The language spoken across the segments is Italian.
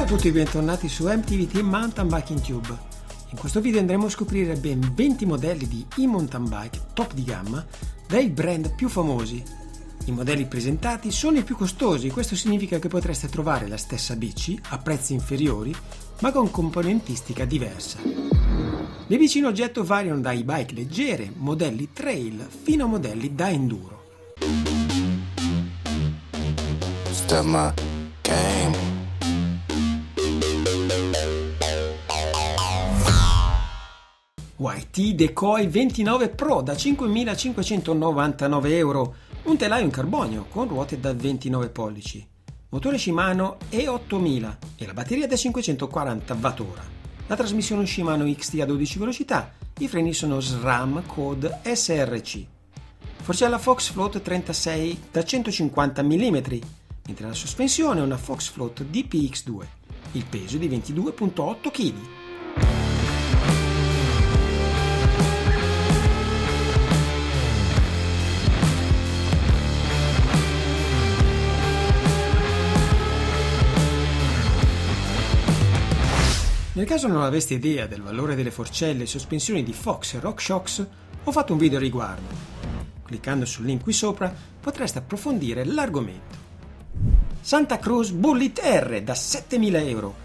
tutti e bentornati su MTV Team Mountain Biking Tube. In questo video andremo a scoprire ben 20 modelli di e-mountain bike top di gamma dai brand più famosi. I modelli presentati sono i più costosi, questo significa che potreste trovare la stessa bici a prezzi inferiori ma con componentistica diversa. Le bici in oggetto variano dai bike leggere, modelli trail, fino a modelli da enduro. Step my game. YT Decoy 29 Pro da 5.599 euro, un telaio in carbonio con ruote da 29 pollici, motore Shimano E8000 e la batteria da 540 Wh. La trasmissione Shimano XT a 12 velocità, i freni sono SRAM Code SRC. Forcella Fox Float 36 da 150 mm, mentre la sospensione è una Fox Float DPX2, il peso è di 22,8 kg. Nel caso non aveste idea del valore delle forcelle e sospensioni di Fox e RockShox, ho fatto un video a riguardo. Cliccando sul link qui sopra potreste approfondire l'argomento. Santa Cruz Bullet R da 7.000 euro,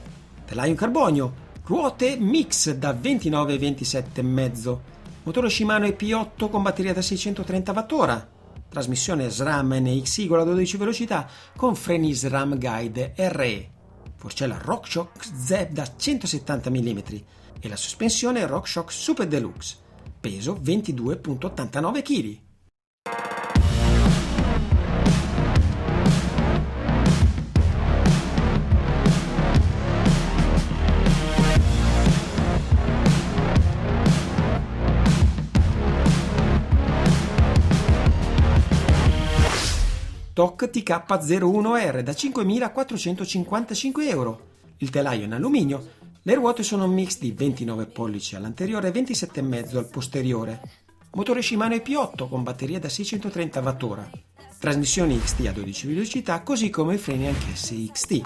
telaio in carbonio, ruote mix da 29 e 27,5, motore Shimano EP8 con batteria da 630 Wh, trasmissione SRAM NX a 12 velocità con freni SRAM Guide RE. Forcella RockShox ZEB da 170 mm e la sospensione RockShox Super Deluxe, peso 22,89 kg. TOC TK01R da 5.455 euro, il telaio in alluminio, le ruote sono un mix di 29 pollici all'anteriore e 27,5 al posteriore, motore Shimano EP8 con batteria da 630 Wh, trasmissione XT a 12 velocità così come i freni anch'essi XT,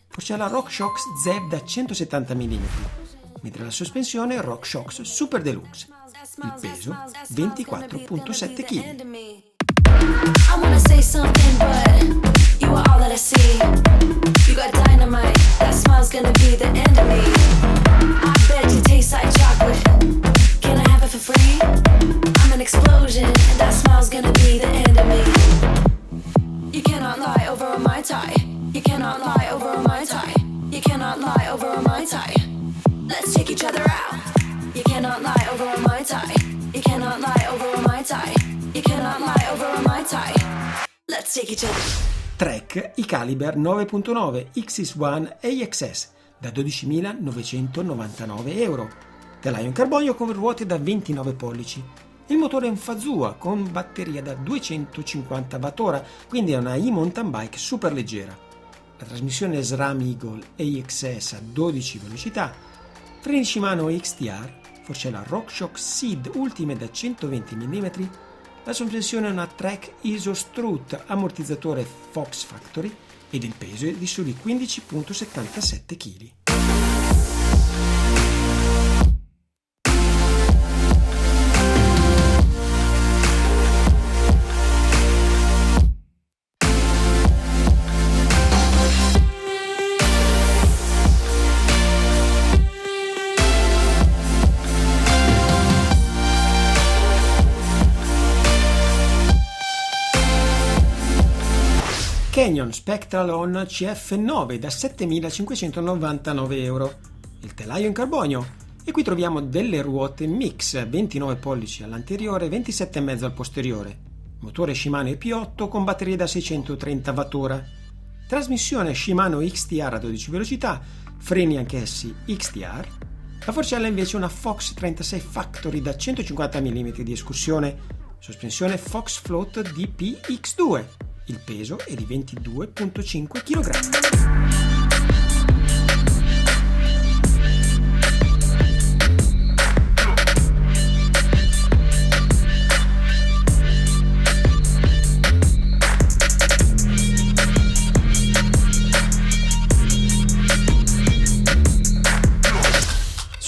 forcella RockShox ZEB da 170 mm, mentre la sospensione è RockShox Super Deluxe, il peso 24,7 kg. I wanna say something, but you are all that I see. You got dynamite, that smile's gonna be the end of me. I bet you taste like chocolate. Can I have it for free? I'm an explosion, and that smile's gonna be the end of me. You cannot lie over a Mai Tai. You cannot lie over a Mai Tai. You cannot lie over a Mai Tai. Let's take each other out. You cannot lie over a Mai Tai. You cannot lie over a Mai Tai. You cannot lie over a Mai Tai. Let's take each other. Trek Excalibur 9.9 XS1 AXS da 12.999 euro, telaio in carbonio con ruote da 29 pollici. Il motore è un Fazua con batteria da 250 Wh, quindi è una e-mountain bike super leggera. La trasmissione SRAM Eagle AXS a 12 velocità, freni Shimano XTR, forcella RockShox Seed Ultimate da 120 mm, la sospensione è una Trek ISO Strut, ammortizzatore Fox Factory ed il peso è di soli 15,77 kg. Canyon Spectral On CF9 da 7.599 euro, il telaio in carbonio, e qui troviamo delle ruote mix 29 pollici all'anteriore e 27,5 al posteriore, motore Shimano EP8 con batteria da 630 Wh, trasmissione Shimano XTR a 12 velocità, freni anch'essi XTR, la forcella invece è una Fox 36 Factory da 150 mm di escursione, sospensione Fox Float DPX2, il peso è di 22,5 kg.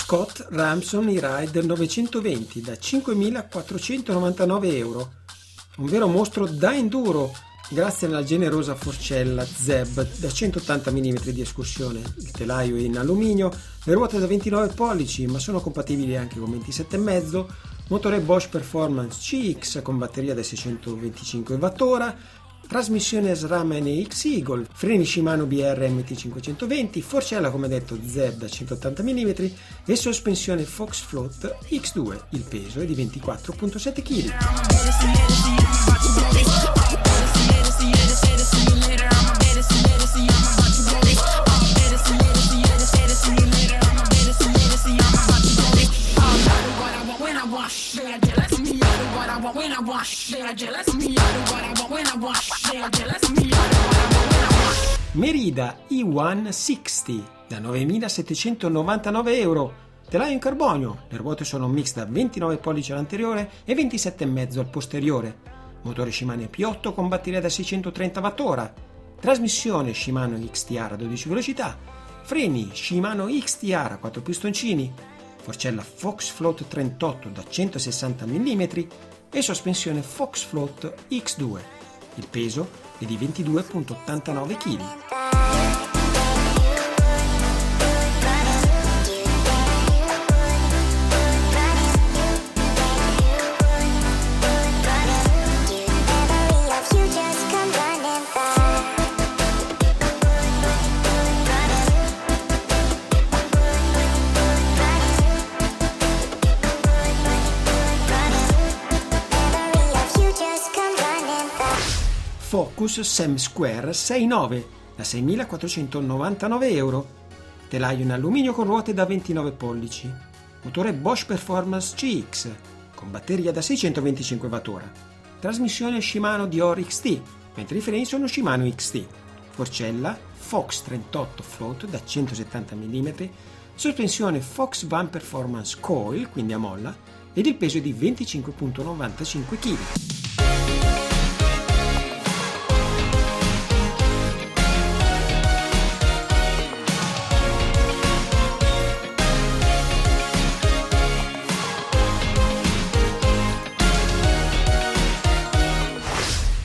Scott Ramson E-Ride 920 da 5.499 euro. Un vero mostro da enduro, grazie alla generosa forcella Zeb da 180 mm di escursione. Il telaio è in alluminio, le ruote da 29 pollici, ma sono compatibili anche con 27,5, motore Bosch Performance CX con batteria da 625 Wh, trasmissione SRAM NX Eagle, freni Shimano BR MT520, forcella come detto Zeb da 180 mm e sospensione Fox Float X2. Il peso è di 24,7 kg. Merida E160 da 9.799 euro. Telaio in carbonio, le ruote sono mix da 29 pollici all'anteriore e 27,5 al posteriore. Motore Shimano P8 con batteria da 630 Wh. Trasmissione Shimano XTR a 12 velocità. Freni Shimano XTR a 4 pistoncini. Forcella Fox Float 38 da 160 mm e sospensione Fox Float X2. Il peso è di 22,89 kg. Focus Sam Square 6.9 da 6.499 euro. Telaio in alluminio con ruote da 29 pollici. Motore Bosch Performance CX con batteria da 625 Wh. Trasmissione Shimano Dior XT, mentre i freni sono Shimano XT. Forcella Fox 38 Float da 170 mm. Sospensione Fox Van Performance Coil, quindi a molla, ed il peso è di 25,95 kg.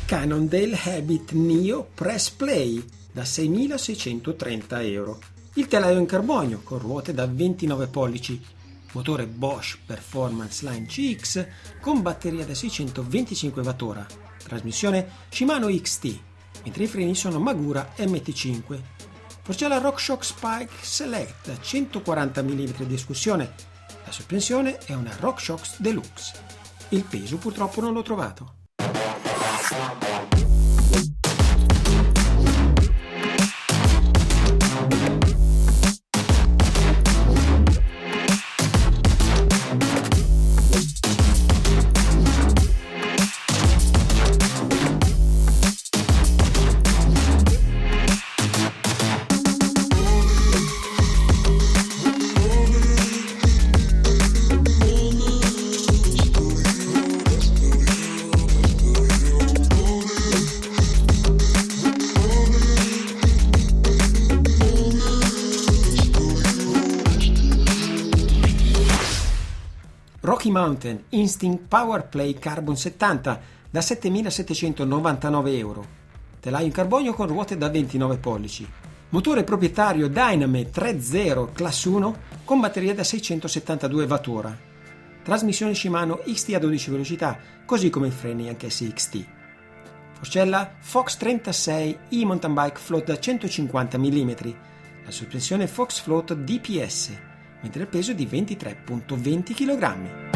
Cannondale Habit Neo Press Play da 6.630 euro. Il telaio in carbonio con ruote da 29 pollici. Motore Bosch Performance Line CX con batteria da 625 Wh. Trasmissione Shimano XT, mentre i freni sono Magura MT5. Forcella RockShox Spike Select da 140 mm di escursione. La sospensione è una RockShox Deluxe. Il peso purtroppo non l'ho trovato. Rocky Mountain Instinct Power Play Carbon 70 da 7.799 euro. Telaio in carbonio con ruote da 29 pollici. Motore proprietario Dyname 3.0 Class 1 con batteria da 672 Wh. Trasmissione Shimano XT a 12 velocità, così come i freni anch'essi XT. Forcella Fox 36 e-Mountain Bike Float da 150 mm. La sospensione Fox Float DPS, mentre il peso è di 23,20 kg.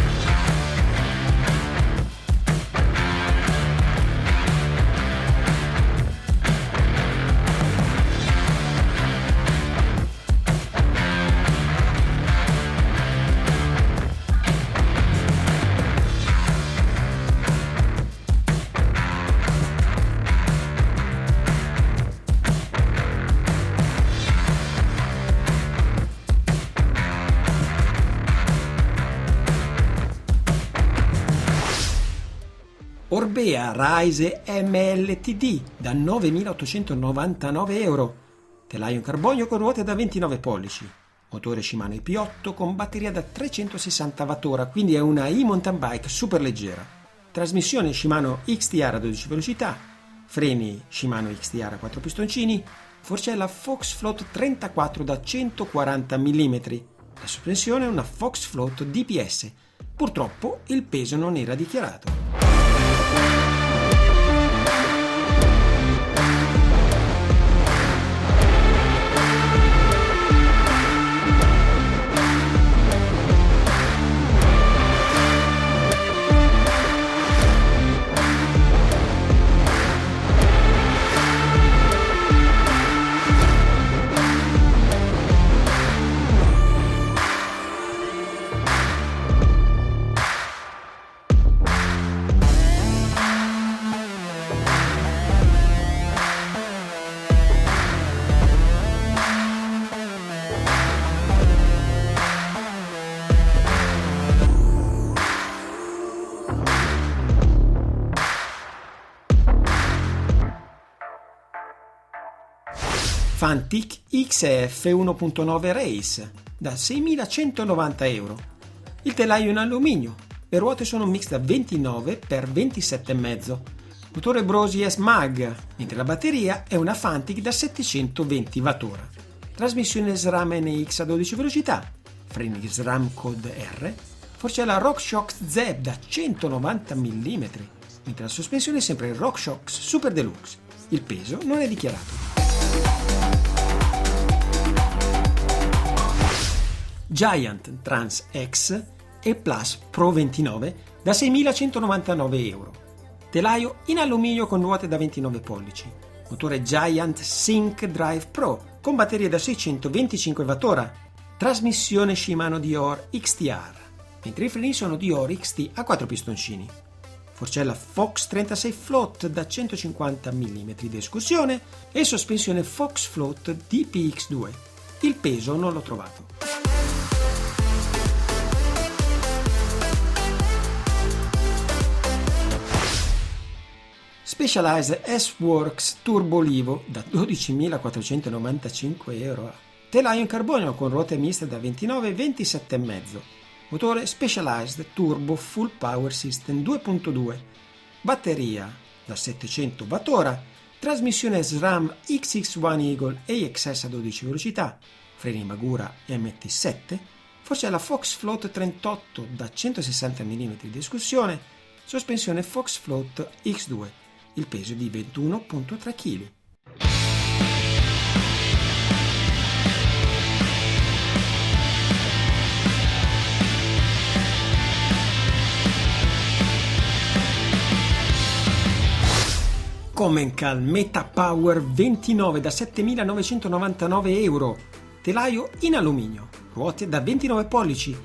Orbea Rise MLTD da 9.899 euro. Telaio in carbonio con ruote da 29 pollici. motore Shimano IP8 con batteria da 360 Wh, quindi è una e-mountain bike super leggera. Trasmissione Shimano XTR a 12 velocità, freni Shimano XTR a 4 pistoncini, forcella Fox Float 34 da 140 mm. La sospensione è una Fox Float DPS. Purtroppo il peso non era dichiarato. Fantic XF 1.9 Race da 6.190 euro. Il telaio in alluminio, le ruote sono un mix da 29 x 27,5, motore Brosi S-Mag, mentre la batteria è una Fantic da 720 Wh. Trasmissione SRAM NX a 12 velocità, freni SRAM Code R, forcella RockShox ZEB da 190 mm, mentre la sospensione è sempre RockShox Super Deluxe. Il peso non è dichiarato. Giant Trans X e Plus Pro 29 da 6.199 euro. Telaio in alluminio con ruote da 29 pollici. Motore Giant Sync Drive Pro con batteria da 625 Wh. Trasmissione Shimano Dior XTR, mentre i freni sono Dior XT a 4 pistoncini. Forcella Fox 36 Float da 150 mm di escursione e sospensione Fox Float DPX2. Il peso non l'ho trovato. Specialized S-Works Turbo Livo da 12.495 euro. Telaio in carbonio con ruote miste da 29 e 27,5. Motore Specialized Turbo Full Power System 2.2. Batteria da 700 Wh. Trasmissione SRAM XX1 Eagle AXS a 12 velocità. Freni Magura MT7. Forcella Fox Float 38 da 160 mm di escursione. Sospensione Fox Float X2. Il peso è di 21,3 kg. Comencal Meta Power 29 da 7.999 euro. Telaio in alluminio, ruote da 29 pollici,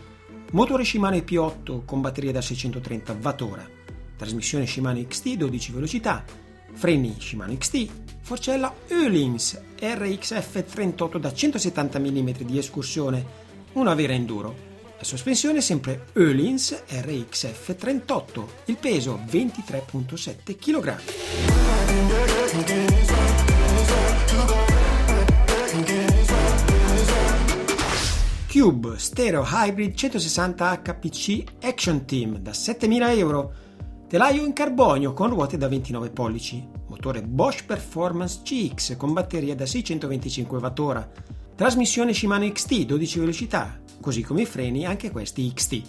motore Shimano IP8 con batteria da 630 Wh. Trasmissione Shimano XT 12 velocità, freni Shimano XT, forcella Öhlins RXF 38 da 170 mm di escursione, una vera enduro. La sospensione è sempre Öhlins RXF 38, il peso 23,7 kg. Cube Stereo Hybrid 160 HPC Action Team da 7.000 euro. Telaio in carbonio con ruote da 29 pollici, motore Bosch Performance CX con batteria da 625 Wh, trasmissione Shimano XT 12 velocità, così come i freni anche questi XT.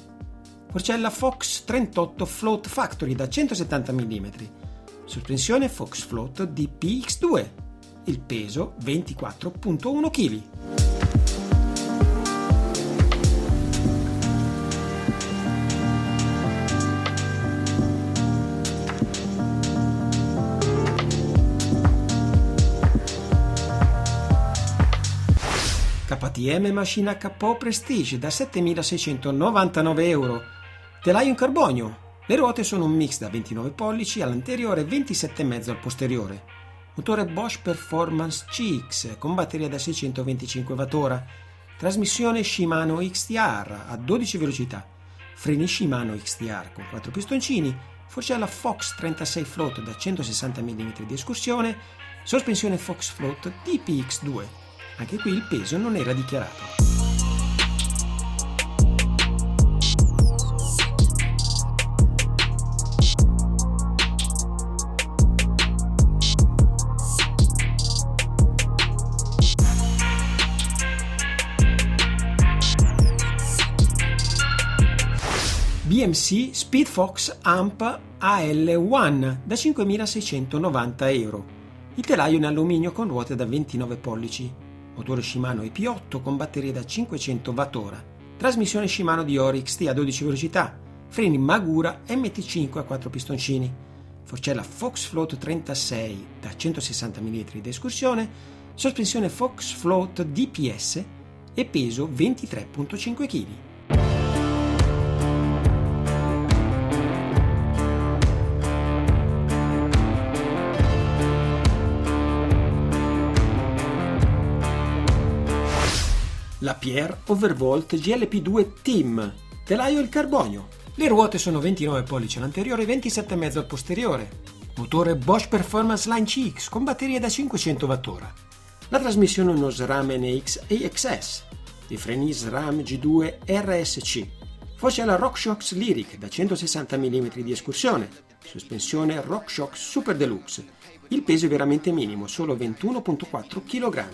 Forcella Fox 38 Float Factory da 170 mm, sospensione Fox Float DPX2, il peso 24,1 kg. KTM Machine HPO Prestige da 7.699 euro. Telaio in carbonio. Le ruote sono un mix da 29 pollici all'anteriore e 27,5 al posteriore. Motore Bosch Performance CX con batteria da 625 Wh. Trasmissione Shimano XTR a 12 velocità. Freni Shimano XTR con 4 pistoncini. Forcella Fox 36 Float da 160 mm di escursione. Sospensione Fox Float DPX2. Anche qui il peso non era dichiarato. BMC Speedfox Amp AL1 da 5.690 euro. Il telaio in alluminio con ruote da 29 pollici, motore Shimano EP8 con batteria da 500 Wh, trasmissione Shimano Dior XT a 12 velocità, freni Magura MT5 a 4 pistoncini, forcella Fox Float 36 da 160 mm di escursione, sospensione Fox Float DPS e peso 23,5 kg. La Pierre Overvolt GLP2 Team, telaio il carbonio. Le ruote sono 29 pollici all'anteriore e 27,5 al posteriore. Motore Bosch Performance Line CX con batteria da 500 Wh. La trasmissione è uno SRAM NX AXS. I freni SRAM G2 RSC. Forcella RockShox Lyric da 160 mm di escursione. Sospensione RockShox Super Deluxe. Il peso è veramente minimo, solo 21,4 kg.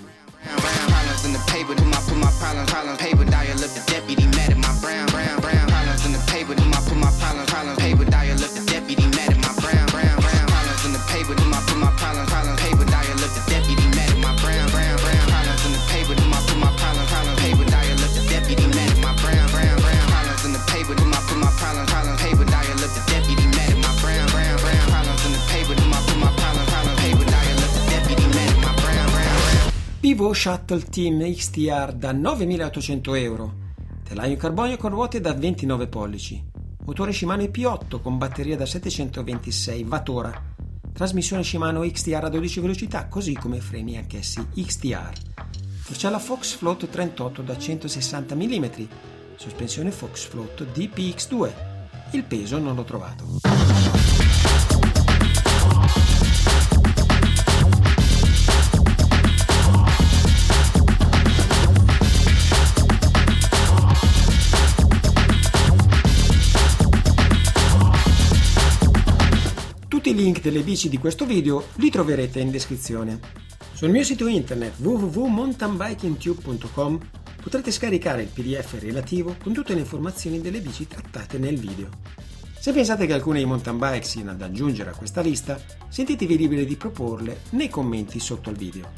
In the paper, put my problems, paper, dial up the deputy, mad at my brown, problems in the paper, put my problems, paper, dial up the deputy, mad at my brown, problems in the paper, put my problems, paper, dial up the deputy, mad at my brown, problems in the paper, put my problems, paper, dial up the deputy, mad at my brown, problems in the paper, put my problems, paper, dial up the deputy, mad at my brown, problems in the paper, put my problems, paper, dial up the deputy, mad at my brown. Pivot Shuttle Team XTR da 9.800 euro, telaio in carbonio con ruote da 29 pollici, motore Shimano EP8 con batteria da 726 Wh, trasmissione Shimano XTR a 12 velocità, così come freni anch'essi XTR, forcella Fox Float 38 da 160 mm, sospensione Fox Float DPX2, il peso non l'ho trovato. Tutti i link delle bici di questo video li troverete in descrizione. Sul mio sito internet www.mountainbikingtube.com potrete scaricare il PDF relativo con tutte le informazioni delle bici trattate nel video. Se pensate che alcune di mountain bike siano da aggiungere a questa lista, sentitevi liberi di proporle nei commenti sotto al video.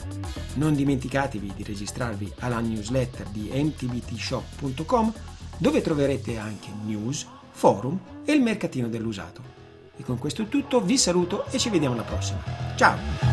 Non dimenticatevi di registrarvi alla newsletter di mtbtshop.com, dove troverete anche news, forum e il mercatino dell'usato. E con questo è tutto, vi saluto e ci vediamo alla prossima. Ciao!